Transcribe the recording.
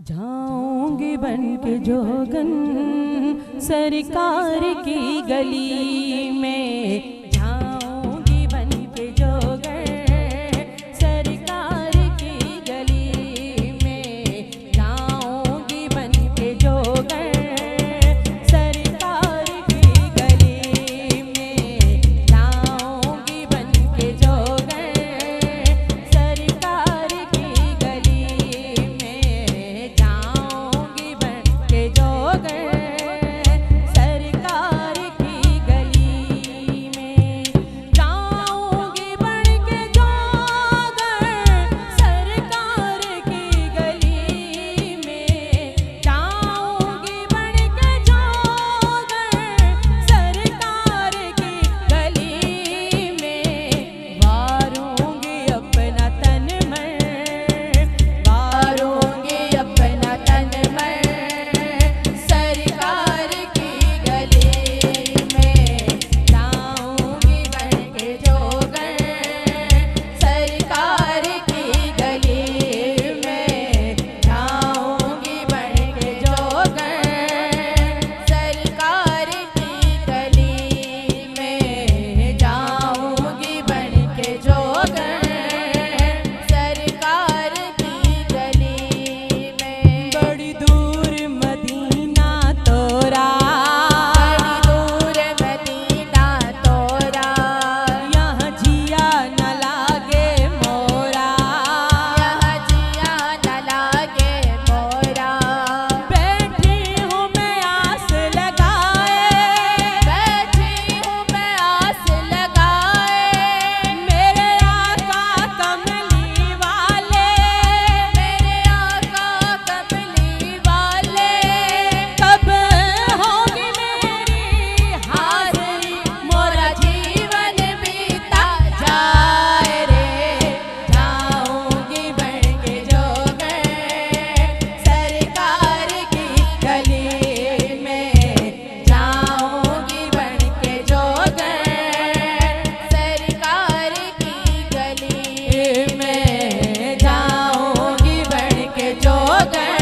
जाऊंगी बन के जोगन सरकार की गली में, जाऊंगी बन के जोगन सरकार की गली में, जाऊंगी बन के जोगन सरकार की गली में, जाऊंगी बन के जोगन सरकार की गली में, जाऊंगी बन के जोगन सरकार की गली में, जाऊंगी बन के जोगन सरकार की गली में, जाऊंगी बन के जोगन सरकार की गली में, वारूंगी अपना तन मन, वारूंगी अपना तन मन सरकार की गली में, जाऊंगी बन के जोगन सरकार की गली में, जाऊंगी बन के जोगन सरकार की गली में, जाऊंगी बन के जोगन सरकार की गली में। बड़ी दूर मदीना तोरा, बड़ी दूर मदीना तोरा, यहाँ जिया न लागे मोरा, यहाँ जिया न लागे मोरा, बैठी हूँ मैं आस लगाए, बैठी हूँ मैं आस लगाए, मेरे आका कमली वाले, मेरे आका कमली वाले, कब होगी मेरी हाज़िरी, मोरा जीवन बीता जाए रे, जाऊंगी बन के जोगन सरकार की गली में, जाऊंगी बन के जोगन सरकार की गली में, जाऊंगी बन के जोगन